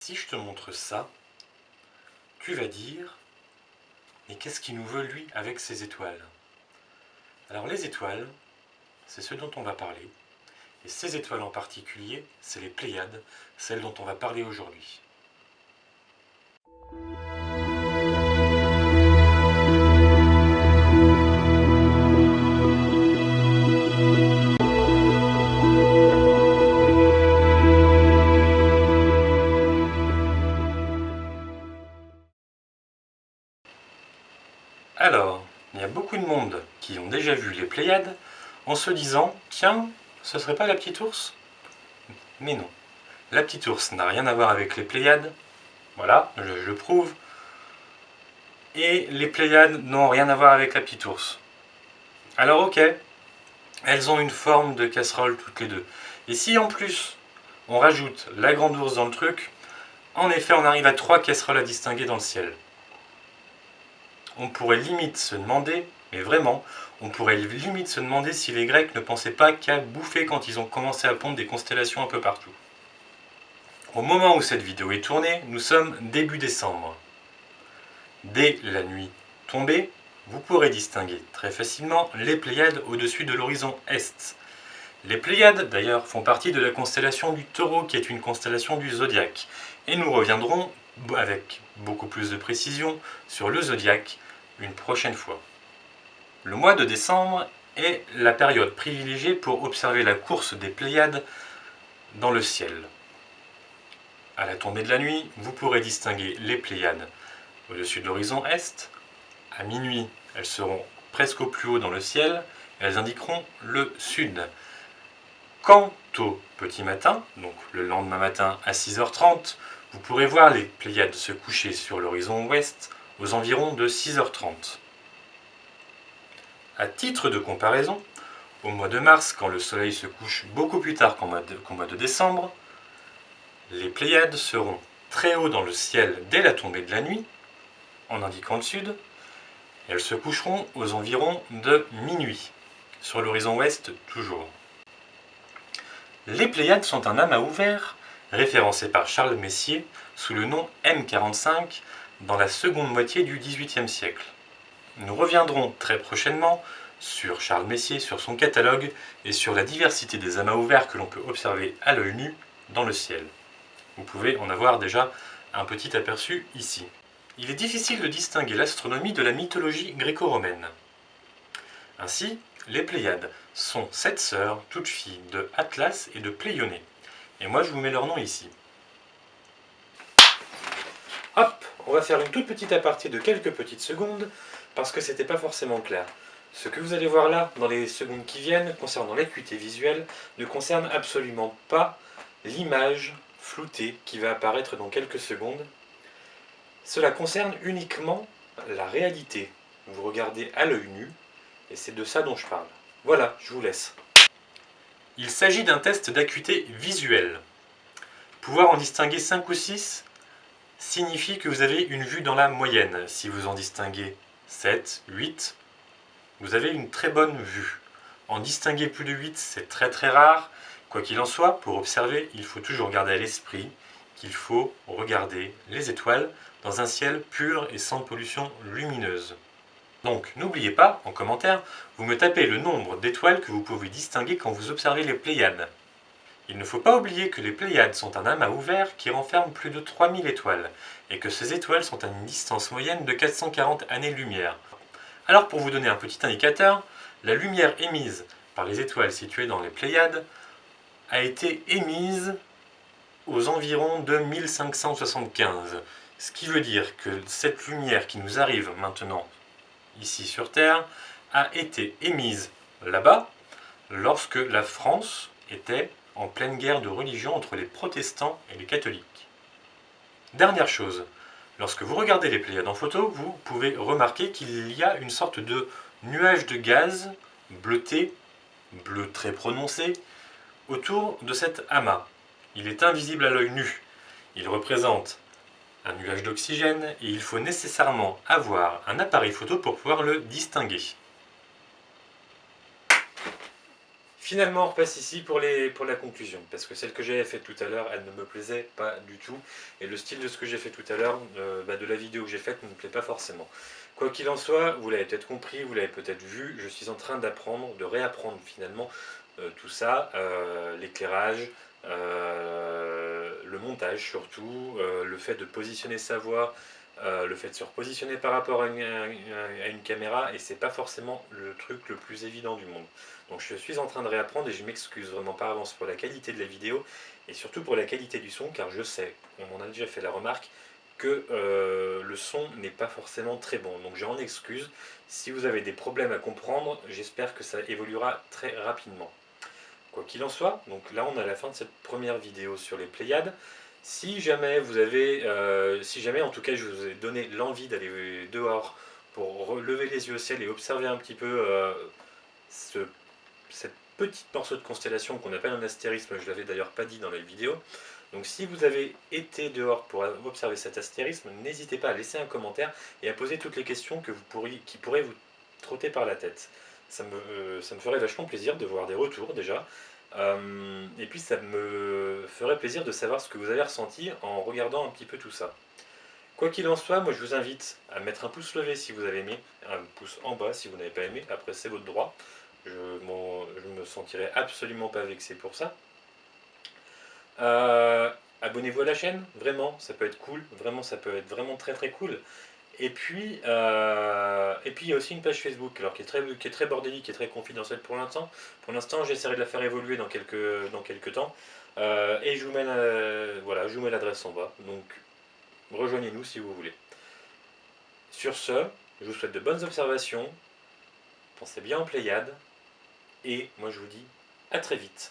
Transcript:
Si je te montre ça, tu vas dire, mais qu'est-ce qu'il nous veut lui avec ces étoiles? Alors les étoiles, c'est ce dont on va parler. Et ces étoiles en particulier, c'est les Pléiades, celles dont on va parler aujourd'hui. Alors, il y a beaucoup de monde qui ont déjà vu les Pléiades en se disant « Tiens, ce serait pas la petite ours ?» Mais non, la petite ours n'a rien à voir avec les Pléiades, voilà, je le prouve, et les Pléiades n'ont rien à voir avec la petite ours. Alors ok, elles ont une forme de casserole toutes les deux. Et si en plus on rajoute la grande ours dans le truc, en effet on arrive à 3 casseroles à distinguer dans le ciel. On pourrait limite se demander, mais vraiment, on pourrait limite se demander si les Grecs ne pensaient pas qu'à bouffer quand ils ont commencé à pondre des constellations un peu partout. Au moment où cette vidéo est tournée, nous sommes début décembre. Dès la nuit tombée, vous pourrez distinguer très facilement les Pléiades au-dessus de l'horizon est. Les Pléiades, d'ailleurs, font partie de la constellation du Taureau, qui est une constellation du zodiaque. Et nous reviendrons, avec beaucoup plus de précision, sur le zodiaque une prochaine fois. Le mois de décembre est la période privilégiée pour observer la course des Pléiades dans le ciel. À la tombée de la nuit, vous pourrez distinguer les Pléiades au-dessus de l'horizon est. À minuit, elles seront presque au plus haut dans le ciel, elles indiqueront le sud. Quant au petit matin, donc le lendemain matin à 6h30, vous pourrez voir les Pléiades se coucher sur l'horizon ouest aux environs de 6h30. À titre de comparaison, au mois de mars, quand le soleil se couche beaucoup plus tard qu'au mois de décembre, les Pléiades seront très haut dans le ciel dès la tombée de la nuit, en indiquant le sud, et elles se coucheront aux environs de minuit, sur l'horizon ouest toujours. Les Pléiades sont un amas ouvert, référencé par Charles Messier sous le nom M45 dans la seconde moitié du XVIIIe siècle. Nous reviendrons très prochainement sur Charles Messier, sur son catalogue et sur la diversité des amas ouverts que l'on peut observer à l'œil nu dans le ciel. Vous pouvez en avoir déjà un petit aperçu ici. Il est difficile de distinguer l'astronomie de la mythologie gréco-romaine. Ainsi, les Pléiades sont 7 sœurs, toutes filles de Atlas et de Pléioné. Et moi je vous mets leur nom ici. Hop, on va faire une toute petite aparté de quelques petites secondes, parce que c'était pas forcément clair. Ce que vous allez voir là, dans les secondes qui viennent, concernant l'acuité visuelle, ne concerne absolument pas l'image floutée qui va apparaître dans quelques secondes. Cela concerne uniquement la réalité. Vous regardez à l'œil nu, et c'est de ça dont je parle. Voilà, je vous laisse. Il s'agit d'un test d'acuité visuelle. Pouvoir en distinguer 5 ou 6 signifie que vous avez une vue dans la moyenne. Si vous en distinguez 7, 8, vous avez une très bonne vue. En distinguer plus de 8, c'est très très rare. Quoi qu'il en soit, pour observer, il faut toujours garder à l'esprit qu'il faut regarder les étoiles dans un ciel pur et sans pollution lumineuse. Donc n'oubliez pas, en commentaire, vous me tapez le nombre d'étoiles que vous pouvez distinguer quand vous observez les Pléiades. Il ne faut pas oublier que les Pléiades sont un amas ouvert qui renferme plus de 3000 étoiles, et que ces étoiles sont à une distance moyenne de 440 années-lumière. Alors pour vous donner un petit indicateur, la lumière émise par les étoiles situées dans les Pléiades a été émise aux environs de 1575. Ce qui veut dire que cette lumière qui nous arrive maintenant ici sur Terre a été émise là-bas lorsque la France était en pleine guerre de religion entre les protestants et les catholiques. Dernière chose, lorsque vous regardez les Pléiades en photo, vous pouvez remarquer qu'il y a une sorte de nuage de gaz bleuté, bleu très prononcé, autour de cet amas. Il est invisible à l'œil nu. Il représente un nuage d'oxygène et il faut nécessairement avoir un appareil photo pour pouvoir le distinguer. Finalement, on repasse ici pour la conclusion, parce que celle que j'avais faite tout à l'heure, elle ne me plaisait pas du tout, et le style de ce que j'ai fait tout à l'heure, de la vidéo que j'ai faite, ne me plaît pas forcément. Quoi qu'il en soit, vous l'avez peut-être compris, vous l'avez peut-être vu, je suis en train d'apprendre, de réapprendre finalement tout ça, l'éclairage, le montage surtout, le fait de positionner sa voix, le fait de se repositionner par rapport à une caméra, et c'est pas forcément le truc le plus évident du monde. Donc je suis en train de réapprendre et je m'excuse vraiment par avance pour la qualité de la vidéo et surtout pour la qualité du son, car je sais, on m'en a déjà fait la remarque, que le son n'est pas forcément très bon. Donc j'en excuse. Si vous avez des problèmes à comprendre, j'espère que ça évoluera très rapidement. Quoi qu'il en soit, donc là on est à la fin de cette première vidéo sur les Pléiades. Si jamais vous avez, si jamais en tout cas je vous ai donné l'envie d'aller dehors pour lever les yeux au ciel et observer un petit peu ce cette petite morceau de constellation qu'on appelle un astérisme, je l'avais d'ailleurs pas dit dans la vidéo. Donc si vous avez été dehors pour observer cet astérisme, n'hésitez pas à laisser un commentaire et à poser toutes les questions que qui pourraient vous trotter par la tête. Ça me ferait vachement plaisir de voir des retours déjà. Et puis ça me ferait plaisir de savoir ce que vous avez ressenti en regardant un petit peu tout ça. Quoi qu'il en soit, moi je vous invite à mettre un pouce levé si vous avez aimé, un pouce en bas si vous n'avez pas aimé, après c'est votre droit. Je me sentirai absolument pas vexé pour ça. Euh, Abonnez-vous à la chaîne, vraiment, ça peut être cool, vraiment ça peut être vraiment très très cool. Et puis il y a aussi une page Facebook, alors qui est très bordélique, qui est très confidentielle pour l'instant. Pour l'instant, j'essaierai de la faire évoluer dans quelques temps. Et je vous mets voilà, je vous mets l'adresse en bas. Donc rejoignez-nous si vous voulez. Sur ce, je vous souhaite de bonnes observations. Pensez bien aux Pléiades. Et moi je vous dis à très vite.